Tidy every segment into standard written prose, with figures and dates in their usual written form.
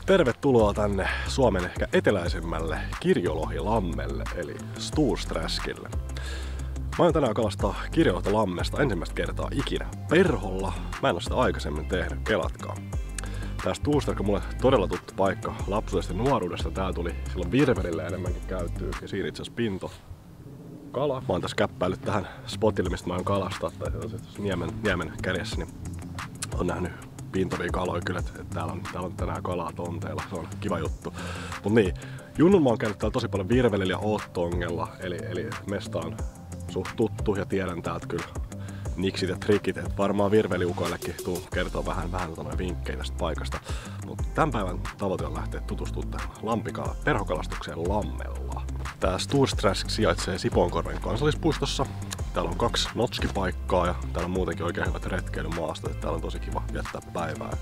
Tervetuloa tänne Suomen ehkä eteläisimmälle kirjolohilammelle eli Storsträskille. Mä oon tänään kalastaa kirjolohta-lammesta ensimmäistä kertaa ikinä perholla. Mä en oo sitä aikaisemmin tehnyt, kelatkaa. Tää Storsträsk on mulle todella tuttu paikka lapsuudesta ja nuoruudesta. Tää tuli silloin virvelillä enemmänkin käytyy ja siinä itse asiassa pinto kala. Mä oon tässä käppäillyt tähän spotille, mistä mä oon kalastaa, tai niemen kärjessä, niin on nähnyt pintovia kaloja kyllä, että täällä on tänään kalaa tonteilla, se on kiva juttu. Mut niin, Junnun mä oon käynyt täällä tosi paljon virvelillä ja oottongella, eli mesta on suht tuttu ja tiedän täältä kyllä niksit ja trikit, että varmaan virveliukoillekin tuu kertoo vähän vinkkejä tästä paikasta. Mut tämän päivän tavoite on lähteä tutustumaan tähän perhokalastukseen lammella. Tää Storsträsk sijaitsee Sipoonkorven kansallispuistossa. Täällä on 2 notskipaikkaa ja täällä on muutenkin oikein hyvät retkeilymaastot. Täällä on tosi kiva viettää päivää.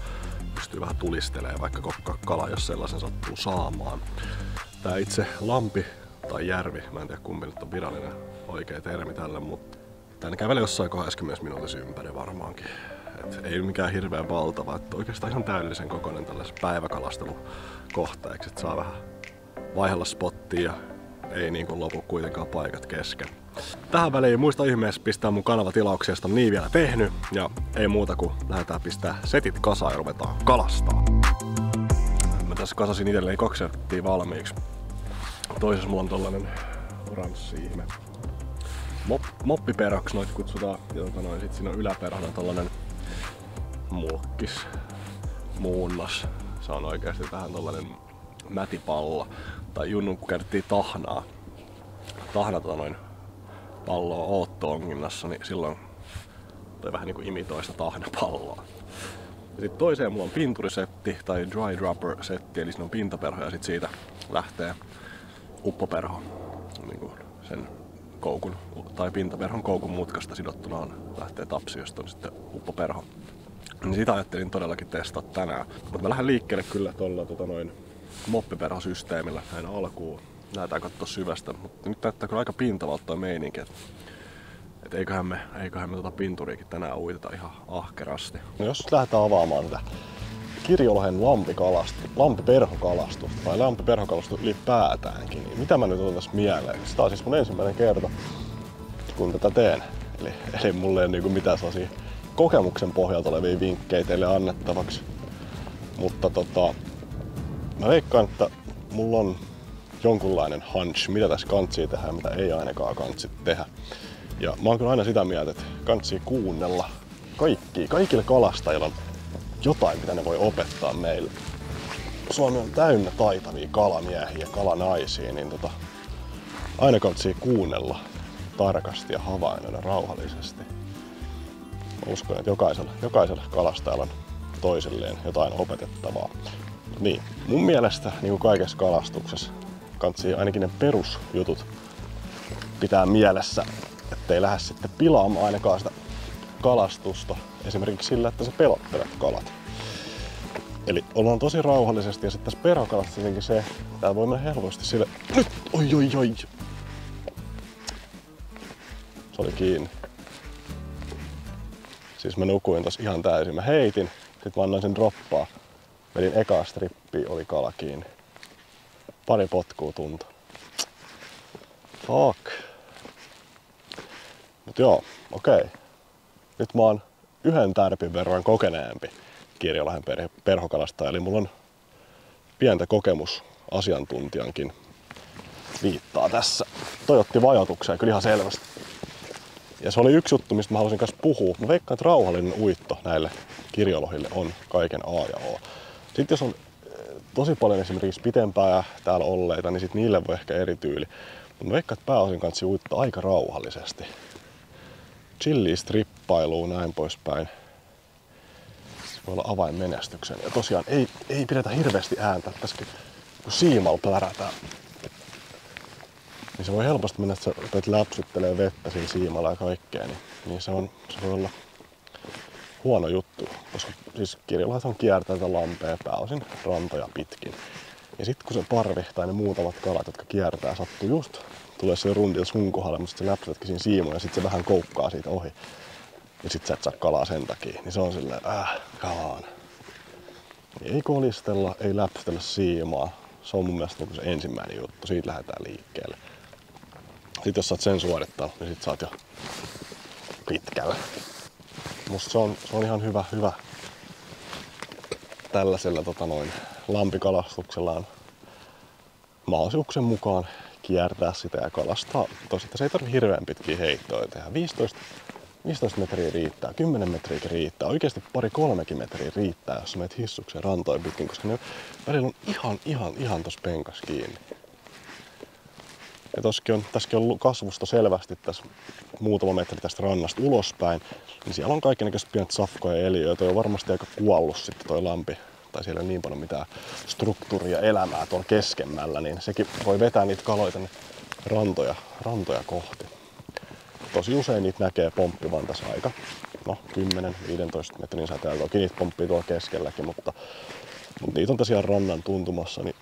Pystyy vähän tulistelemaan vaikka kokkaa kalaa, jos sellaisen sattuu saamaan. Tää itse lampi tai järvi, mä en tiedä kumpi nyt on virallinen oikea termi tällä, mutta tänne kävelee jossain 20 minuutissa ympäri varmaankin. Et ei mikään hirveän valtava, että oikeastaan ihan täydellisen kokoinen tällaisen päiväkalastelukohteeksi, että saa vähän vaihella spottia ja ei niin kuin lopu kuitenkaan paikat kesken. Tähän väliin muista ihmeessä pistää mun kanavatilauksia, josta on niin vielä tehnyt. Ja ei muuta kuin lähdetään pistää setit kasaan ja ruvetaan kalastaa. Mä tässä kasasin itselleni 2 settiä valmiiksi. Toisessa mulla on tollanen oranssi ihme. Moppiperhoksi noita kutsutaan. Ja sit siinä on yläperhona tollanen mulkkis, muunnas. Se on oikeasti vähän tollanen mätipallo. Tai Junnun kun käytettiin tahnaa palloa oottoonginnassa, niin silloin toi vähän niinku imitoi sitä tahnapalloa. Ja sit toiseen mulla on pinturisetti tai dry dropper setti, eli siinä on pintaperho ja sit siitä lähtee uppoperho. Niinku sen koukun tai pintaperhon koukun mutkasta sidottuna lähtee tapsi, josta on sitten uppoperho. Niin sitä ajattelin todellakin testata tänään. Mutta mä lähden liikkeelle kyllä tuolla moppiperhosysteemillä näin alkuun. Lähdetään katsoa syvästä, mutta nyt näyttää kyllä aika pintavalta toi meininki, että eiköhän me pinturiikin tänään uiteta ihan ahkerasti. No jos lähdetään avaamaan tätä kirjolohen lampiperhokalastusta tai lampiperhokalastusta ylipäätäänkin, niin mitä mä nyt otan tässä mieleen? Tämä on siis mun ensimmäinen kerta, kun tätä teen. Eli mulla ei ole mitään sellaisia kokemuksen pohjalta olevia vinkkejä teille annettavaksi. Mutta mä veikkaan, että mulla on jonkunlainen hunch, mitä tässä kantsii tehdä ja mitä ei ainakaan kantsi tehdä. Ja mä oon kyllä aina sitä mieltä, että kantsii kuunnella kaikille kalastajilla on jotain, mitä ne voi opettaa meille. Suomi on täynnä taitavia kalamiehiä ja kalanaisia, niin aina kantsii kuunnella tarkasti ja havainnoida rauhallisesti. Mä uskon, että jokaisella kalastajalla on toisilleen jotain opetettavaa. Niin, mun mielestä niin kuin kaikessa kalastuksessa kantsii ainakin ne perusjutut pitää mielessä, ettei lähde sitten pilaamaan ainakaan sitä kalastusta esimerkiksi sillä, että sä pelottelet kalat. Eli ollaan tosi rauhallisesti ja sitten tässä perhokalastuksessa jotenkin se, tää voi mennä helposti sille, nyt, oi. Se oli kiinni. Siis mä nukuin tossa ihan täysin, mä heitin, sit mä annoin sen droppaa. Vedin ekaa strippiä, oli kala kiinni. Pari potkua tuntui. Fuck. Mut joo, okei. Nyt mä oon 1 tärpin verran kokeneempi Kirjolohen perhokalastaja, eli mulla on pientä kokemusasiantuntijankin viittaa tässä. Toi otti vajotukseen kyllä ihan selvästi. Ja se oli yksi juttu, mistä mä halusin kanssa puhua. Mä veikkaan, että rauhallinen uitto näille kirjolohille on kaiken A ja O. Sitten jos on tosi paljon esimerkiksi pitempää täällä olleita, niin sit niille voi ehkä eri tyyli. Mutta mä veikkaan, että pääosin kanssa uittaa aika rauhallisesti. Chilliä, strippailuun, näin poispäin. Se voi olla avain menestykseen. Ja tosiaan ei pidetä hirveästi ääntä. Tässäkin kun siimalla plärätään, niin se voi helposti mennä, että sä rupeat läpsyttelemään vettä siinä siimalla ja kaikkea. Niin se voi olla huono juttu, koska siis kirjolohethan kiertää tätä lampea pääosin rantoja pitkin. Ja sit kun se parvi tai ne muutamat kalat, jotka kiertää, sattuu just tulee se rundilla sun kohdalle, mutta sit sä läpsytätkin siinä siimoja ja sit se vähän koukkaa siitä ohi. Ja sit sä et saa kalaa sen takia. Niin se on silleen, come on. Ei kolistella, ei läpsytellä siimaa. Se on mun mielestä niin se ensimmäinen juttu. Siitä lähdetään liikkeelle. Sitten jos sä oot sen suorittanut, niin sit sä oot jo pitkällä. Musta se on ihan hyvä tällaisella lampikalastuksella on mahdollisuuksien mukaan kiertää sitä ja kalastaa. Tosiaan se ei tarvitse hirveän pitkiä heittoja tehdä. 15 metriä riittää, 10 metriä riittää, oikeasti 2-3 metriä riittää, jos sä menet hissukseen rantoja pitkin, koska ne välillä on ihan tossa penkas kiinni. Ja tässäkin on kasvusta selvästi tässä muutama metri tästä rannasta ulospäin, niin siellä on kaikennäköistä pientä safkoja ja eliöitä. On varmasti aika kuollut sitten toi lampi, tai siellä ei ole niin paljon mitään struktuuria elämää tuolla keskemmällä, niin sekin voi vetää niitä kaloja tänne rantoja kohti. Tosi usein niitä näkee pomppivan tässä aika 10-15 metrin säteellä. Toki niitä pomppii tuolla keskelläkin, mutta niitä on tosiaan rannan tuntumassa, niin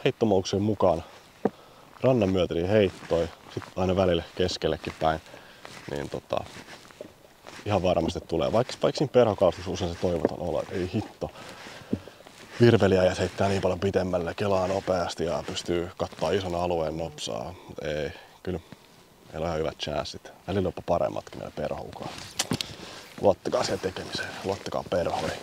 heittomouksien mukaan rannan myötä heittoi, sitten aina välillä keskellekin päin, niin ihan varmasti tulee. Vaikka siinä perhokalastuksessa usein se toivoton olo, että ei hitto, virveliäjät heittää niin paljon pitemmälle, kelaa nopeasti ja pystyy kattaa ison alueen nopsaa. Ei, kyllä meillä on ihan hyvät chanssit. Välillä jopa paremmatkin meillä perhoukaan. Luottakaa siihen tekemiseen, luottakaa perhoihin.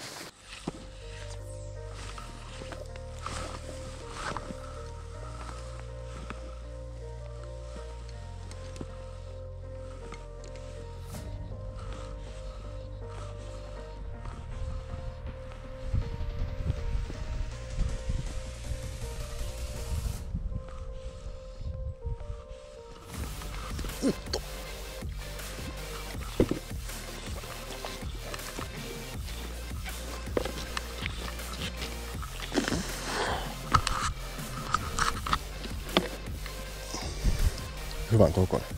Hyvän kokoinen.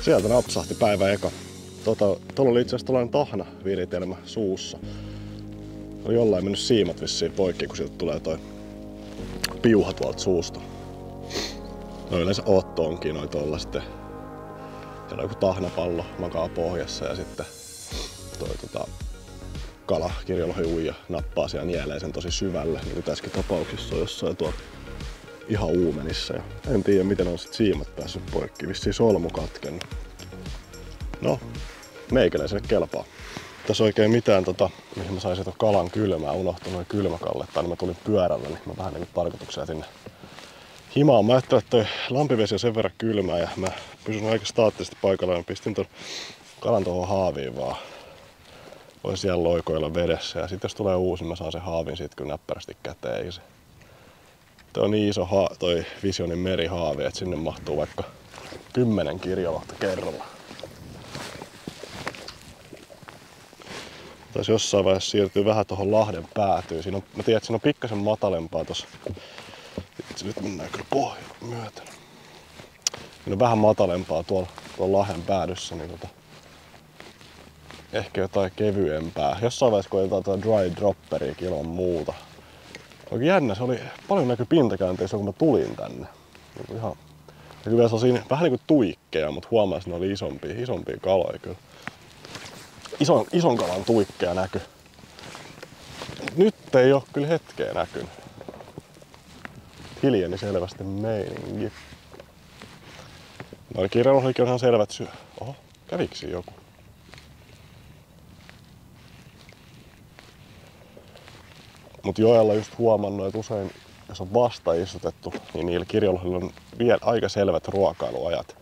Sieltä napsahti päivä eka. Tuolla oli itse asiassa tällainen tahna viritelmä suussa. Oli jollain mennyt siimat vissiin poikki, kun sieltä tulee toi piuha tuolta suusta. No yleensä otto onkin noin tuolla sitten. Siellä on joku tahnapallo makaa pohjassa ja sitten toi kala, kirjolohi uija nappaa siellä nielee sen tosi syvälle. Niin kuin tässäkin tapauksessa on jossain tuolla ihan uumenissa. Ja en tiedä miten on sit siimat päässyt poikki. Vissiin solmu katkennut. No, meikäläiselle kelpaa. Tässä oikein mitään mihin mä saisin ton kalan kylmää. Unohtunut noin kylmäkalle. Tai mä tulin pyörällä, niin mä vähän niin tarkoituksena sinne himaan. Mä ajattelin, että toi lampivesi on sen verran kylmää ja mä pysyn aika staattisesti paikallaan ja pistin ton kalan tuohon haaviin vaan. Voin siellä loikoilla vedessä ja sit jos tulee uusi, mä saan sen haavin siitä kyllä näppärästi käteen. Toi on niin iso toi Visionin merihaavi, että sinne mahtuu vaikka 10 kirjolohta kerralla. Taisi jossain vaiheessa siirtyy vähän tuohon lahden päätyyn. Mä tiedän, että siinä on pikkasen matalempaa tossa. Nyt mennään kyllä pohjan myöten. Siinä on vähän matalempaa tuolla lahden päädyssä, niin ehkä jotain kevyempää. Jossain vaiheessa koetetaan tuota dry dropperiakin ilman muuta. Oikein jännä, se oli paljon näkyi pintakäänteisiä, kun mä tulin tänne. Ihan, ja kyllä se on vähän niin kuin tuikkeja, mutta huomasin, että ne oli isompia kaloja kyllä. Ison kalan tuikkeja näky. Nyt ei oo kyllä hetkeä näkynyt. Hiljeni selvästi meininki. Noi kirjalohikin on ihan selvät syö. Oho, käviksi joku? Mutta joella just huomannut, että usein jos on vasta istutettu, niin niillä kirjolohilla on vielä aika selvät ruokailuajat,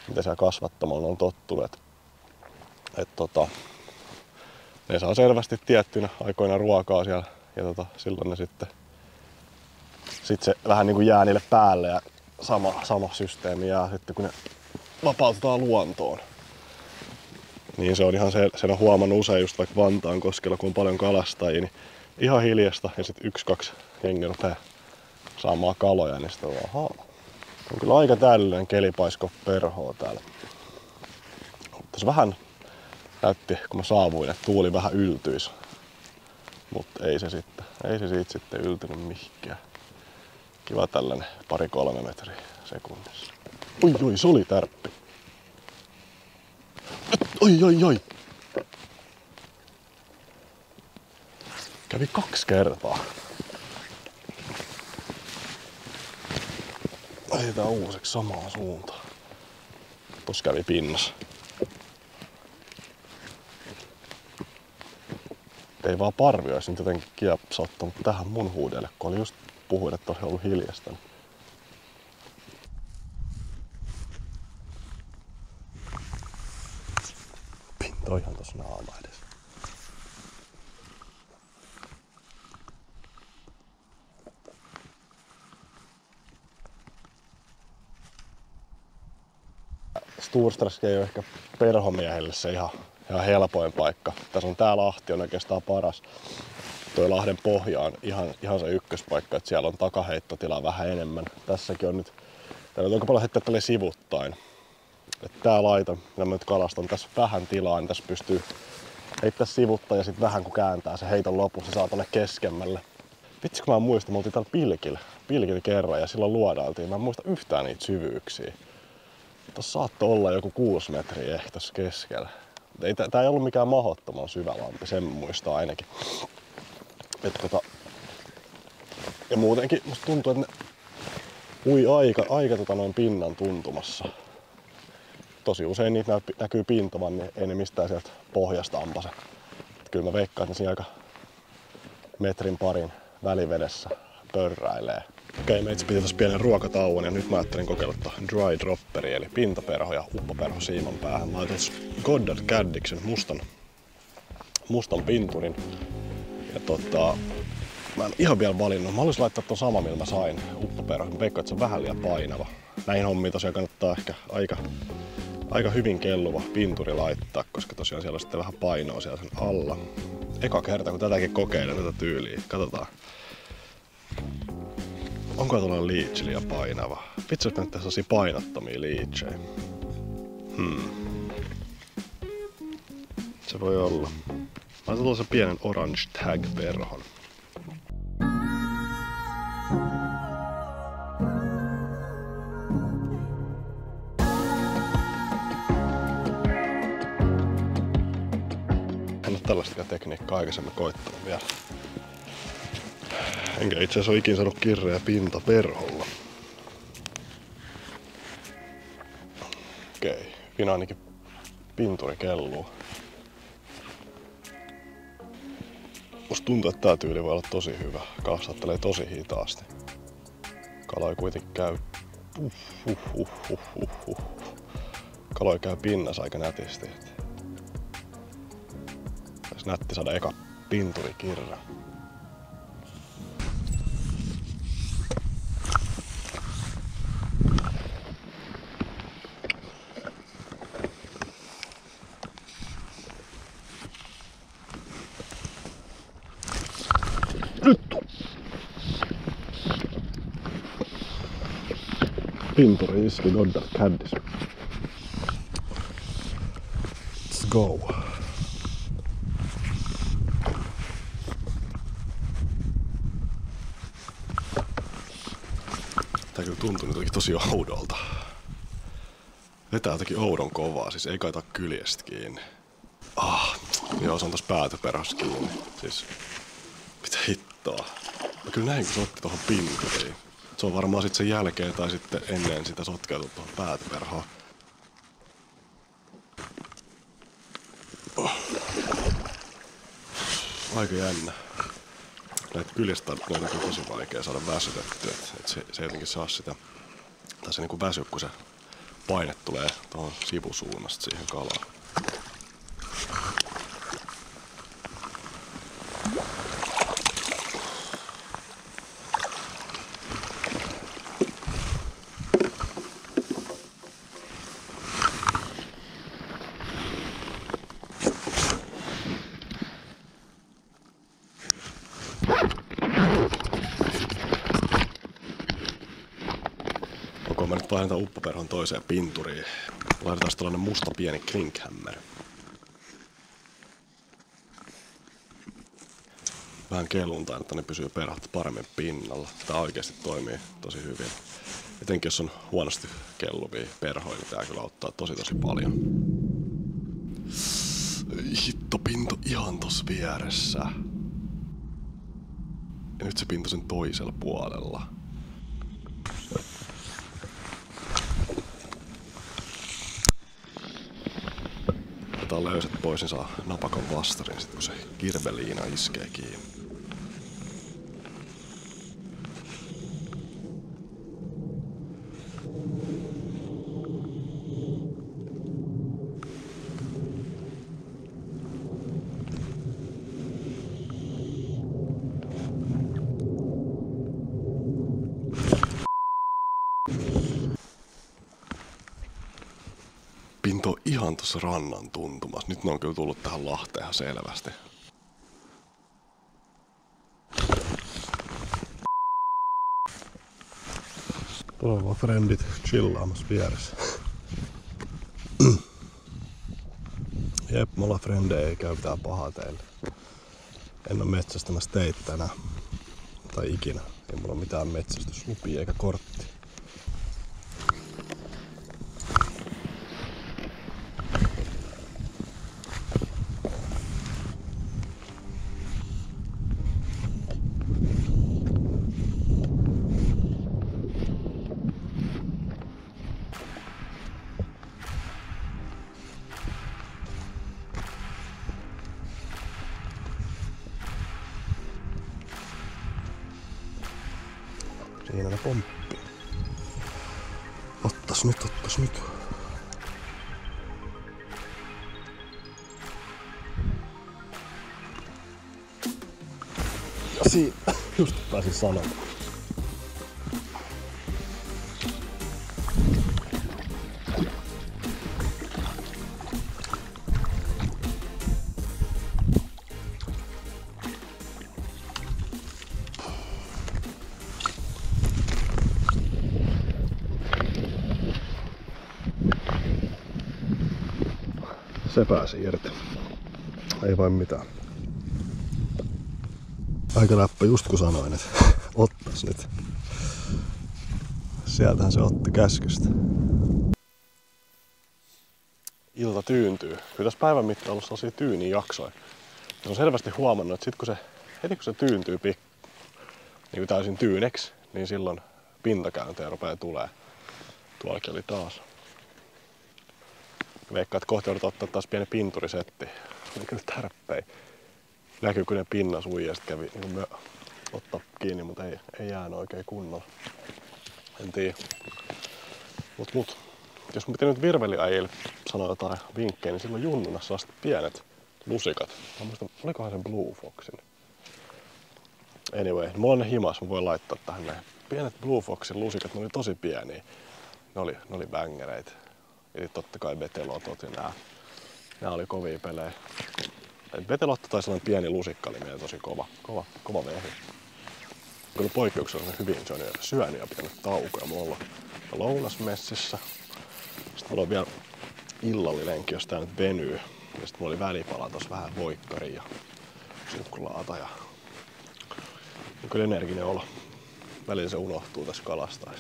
mitä siellä kasvattamalla on tottunut. Ne saa selvästi tiettynä aikoina ruokaa siellä ja silloin ne sitten se vähän niin kuin jää niille päälle ja sama systeemi jää sitten kun ne vapautetaan luontoon. Niin se on ihan sen on huomannut usein just vaikka Vantaankoskella, kun on paljon kalastajia, niin ihan hiljasta ja sitten 1-2 jengi rupeaa saamaan kaloja, niin sitten on kyllä aika täydellinen kelipaisko perhoa täällä. Tässä vähän näytti, kun mä saavuin, että tuuli vähän yltyisi, mutta ei se siitä sitten yltynyt mihinkään. Kiva tällainen 2-3 metriä sekunnissa. Oi, se oli tärppi. Oi. Kävi 2 kertaa. Lähdetään uusiksi samaan suuntaan. Tuossa kävi pinnassa. Ei vaan parvi olisi nyt jotenkin kiepsauttanut tähän mun huudelle, kun oli just puhuin, että olisi ollut hiljasta. Pinta on ihan tossa naama edes. Stursträsk ei ole ehkä perhomiehelle se ihan helpoin paikka. Tässä on tää lahti on oikeastaan paras. Toi lahden pohja on ihan se ykköspaikka, että siellä on takaheittotilaa vähän enemmän. Tässäkin on nyt, täällä on aika paljon heittää tälleen sivuttain. Että tää laita, mitä mä nyt kalastan, tässä vähän tilaa, niin tässä pystyy heittää sivuttain ja sitten vähän kun kääntää se heiton lopussa, saa tonne keskemmälle. Vitsi kun mä muistan, me oltiin täällä pilkillä kerran ja silloin luodailtiin. Mä en muista yhtään niitä syvyyksiä. Tossa saattoi olla joku 6 metriä ehkä tossa keskellä. Tää ei ollut mikään mahdottoman syvä lampi, sen muistaa ainakin. Ja muutenkin musta tuntuu, että ne ui aika noin pinnan tuntumassa. Tosi usein niitä näkyy pintavan, niin ei ne mistään sieltä pohjasta ampase. Kyllä mä veikkaan, että ne siinä aika metrin parin välivedessä pörräilee. Okei, meitsi piti tossa pienen ruokatauon ja nyt mä ajattelin kokeilla dry dropperi eli pintaperho ja uppoperho siiman päähän. Mä laitan Goddard Caddiksen mustan pinturin. Ja mä en ihan vielä valinnut. Mä haluaisin laittaa ton sama, millä mä sain uppoperho. Mä veikkaan, että se on vähän liian painava. Näihin hommiin tosiaan kannattaa ehkä aika hyvin kelluva pinturi laittaa, koska tosiaan siellä on sitten vähän painoa siellä sen alla. Eka kerta, kun tätäkin kokeilen tätä tyyliä. Katsotaan. Onko tuollainen liitsi liian painava? Vitsi, jos näyttää sellaisia painottomia liitsejä. Se voi olla. Mä laitan tuollaisen pienen orange tag-perhon. En ole tällaistakaan tekniikkaa aikaisemmin koittanut vielä. Enkä itse asiassa ole ikinä saanut kirreä pintaperholla. Okei, siinä ainakin pinturi kelluu. Musta tuntuu, että tää tyyli voi olla tosi hyvä. Kalastattelee tosi hitaasti. Kaloi kuitenkin käy... Kaloi käy pinnassa aika nätisti. Olisi nätti saada eka pinturikirra. Pinturi iski Goddard Caddis. Let's go. Tää kyllä tuntuu nyt tosi oudolta. Vetää jotakin oudon kovaa, siis ei kaita kyljestä kiinni. Joo, se on tossa päätöperhossa kiinni. Siis, mitä hittoa. Mä kyllä näin kun se otti tohon pinturiin. Se on varmaan sitten sen jälkeen tai sitten ennen sitä sotkeutuu tuohon päätöperhoon. Aika jännä. näitä kyljistä on tosi vaikea saada väsytettyä. Se jotenkin saa sitä, tai se niinku väsy, kun se paine tulee tuohon sivusuunnasta siihen kalaan. Mä nyt vaihdetaan uppoperhon toiseen pinturiin. Laitetaan tällainen musta pieni Klinkhammer. Vähän keluntaan, että ne pysyy perhot paremmin pinnalla. Tää oikeesti toimii tosi hyvin. Etenkin jos on huonosti kelluvia perhoja, niin tää kyllä auttaa tosi paljon. Hitto, pinto ihan tossa vieressä. Ja nyt se pinto sen toisella puolella. Otetaan löysät pois, niin saa napakon vastarin, sit kun se kirveliina iskee kiinni. Pinto on ihan tuossa rannan tuntumassa. Nyt ne on kyllä tullut tähän Lahteen ihan selvästi. Tuolla on vaan frendit chillaamassa vieressä. Jep, me ollaan frendejä, ei käy mitään pahaa teille. En oo metsästämässä teitä tänään. Tai ikinä. Ei mulla ole mitään metsästyslupia eikä korttia. Siinä ne pomppii. Ottas nyt. Ja siinä just pääsin sanomaan. Se pääsi irti. Ei vain mitään. Aika läppä just kun sanoin, että ottas nyt. Sieltähän se otti käskystä. Ilta tyyntyy. Kyllä tässä päivän mittaan on ollut sellaisia tyyniä jaksoja. Ja on selvästi huomannut, että heti kun se tyyntyy niin täysin tyyneksi, niin silloin pintakäyntejä rupeaa tulee. Tuollakin oli taas. Veikkaan, että kohta joudutaan ottaa taas pieni pinturisetti. Oli kyllä tärppei. Näkyykö ne pinnas uijaa, sit kävi niin ottaa kiinni, mutta ei jäänyt oikein kunnolla. En tiedä. Mut. Jos mä pitää nyt virveliäjille sanoa jotain vinkkejä, niin silloin junnuna saa pienet lusikat. Mä muistan, olikohan sen Blue Foxin. Anyway, mulla on ne himas, mä voin laittaa tähän näin. Pienet Blue Foxin lusikat, ne oli tosi pieniä. Ne oli bängereitä. Eli totta kai Betelot ja nää oli kovia pelejä. Betelotto tai sellainen pieni lusikka oli meidän tosi kova vehi. Kyllä poikkeuksellisen hyvin se on syönyt ja pitänyt taukoja. Mulla on lounasmessissä. Sitten mulla on vielä illallilenki, jos tää nyt venyy. Ja sitten mulla oli välipala tossa vähän voikkaria ja synkkulaata. Ja kyllä energinen olo. Välillä se unohtuu tässä kalastais.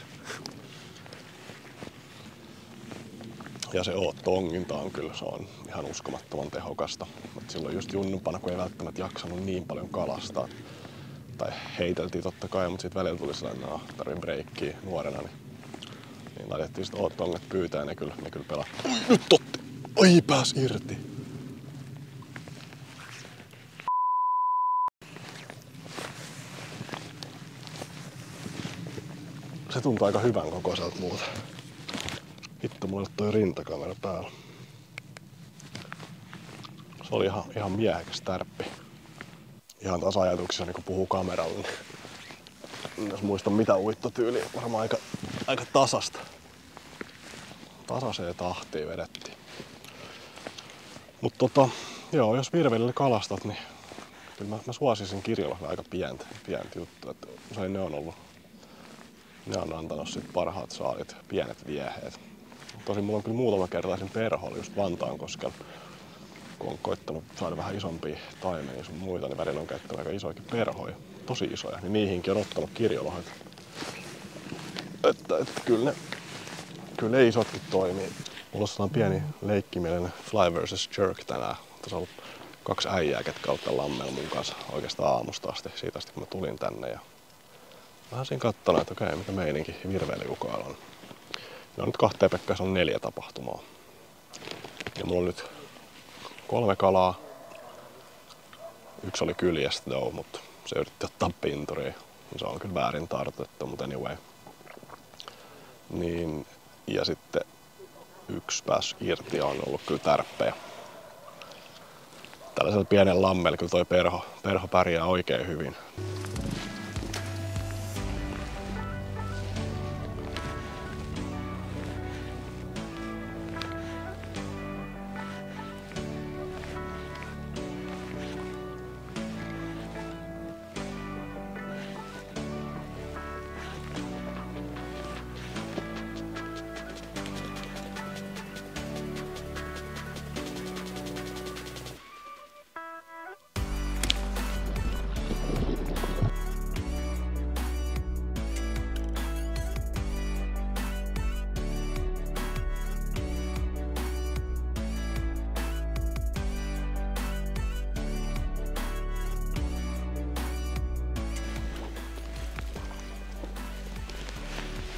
Ja se tonginta on kyllä, se on ihan uskomattoman tehokasta. Et silloin just junnupana, kun ei välttämättä jaksanut niin paljon kalastaa. Tai heiteltiin totta kai, mutta sitten välillä tuli sellainen, tarvin breikkiä nuorena. Niin laitettiin sitten tonget pyytää ja ne kyllä pelaa. Oi, nyt otti! Oi, pääs irti! se tuntuu aika hyvän kokoiselta muuta. Hitto, mulla ei ole toi rintakamera päällä. Se oli ihan miehekäs tärppi. Ihan taas ajatuksissa, niin kun puhuu kameralle, niin jos muistan mitä uittotyyliä, varmaan aika tasasta. Tasaiseen tahtiin vedettiin. Mutta joo, jos virvelillä kalastat, niin kyllä mä suosisin kirjoilla aika pientä juttua. Että usein ne on antanut sit parhaat saalit, pienet vieheet. Tosin mulla on kyllä muutama kertaisin perholla just Vantaankoskella. Kun on koittanut saada vähän isompia taimenia sun muita, niin välillä on käyttänyt aika isoikin perhoja. Tosi isoja, niin niihinkin on ottanut kirjolohet. Että kyllä ne isotkin toimii. Mulla on sellainen pieni leikkimielinen Fly vs. Jerk tänään. Tässä on ollut 2 äijää, ketkä ovat tämän lammella mun kanssa oikeastaan aamusta asti, siitä asti kun mä tulin tänne. Ja vähän siinä katsonut, että okei, mitä meininki virveilyukoilla on. Ne on nyt 2 pekkaa, se on 4 tapahtumaa. Ja mulla on nyt 3 kalaa. 1 oli kyljessä, mutta se yritti ottaa pinturiin. Se on kyllä väärin tartutettu, mutta anyway. Niin, ja sitten 1 pääsi irti ja on ollut kyllä tärppejä. Tällaisella pienellä lammella kyllä toi perho pärjää oikein hyvin.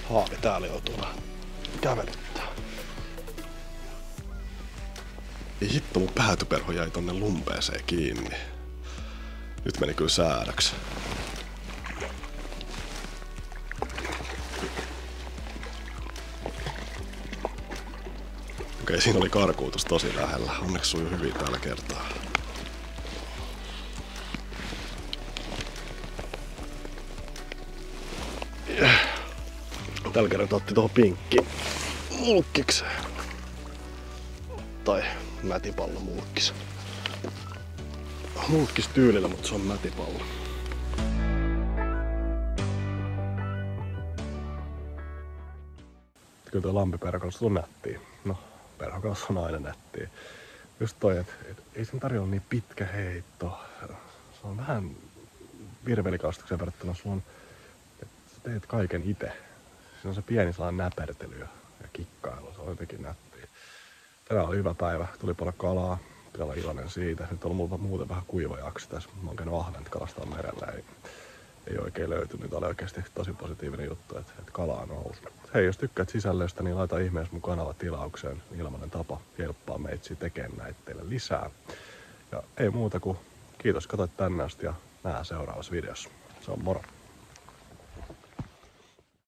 Haavi täällä joutuu vähän kävelyttää. Ei hitto, mun päätyperho jäi tonne lumpeeseen kiinni. Nyt meni kyllä säädäksi. Okei, siinä oli karkuutus tosi lähellä. Onneksi sujui hyvin tällä kertaa. Tällä kertaa otti tuohon pinkkiin mulkkikseen. Tai mätipallo mulkkis. Mulkkis tyylillä, mutta se on mätipallo. Kyllä tuo lampiperhokalastus on nättiä. No, perhokalastus on aina nättiä. Just toi, että ei sen tarjolla niin pitkä heitto. Se on vähän virvelikalastukseen verrattuna että sä teet kaiken itse. Siinä on se pieni sellainen näpertely ja kikkailu, se on jotenkin nättiä. Tänään oli hyvä päivä, tuli paljon kalaa, pitää olla iloinen siitä. Nyt on mulla muuten vähän kuiva jakso tässä. Mä oon käynyt ahventa kalastaa merellä, ei oikein löytynyt. Tämä oli oikeasti tosi positiivinen juttu, että kalaa nousi. Hei, jos tykkäät sisällöstä, niin laita ihmeessä mun kanava tilaukseen. Ilmainen tapa helppaa meitä tekemään näitä teille lisää. Ja ei muuta kuin kiitos, katsoit tänne asti ja nähdään seuraavassa videossa. Se on moro!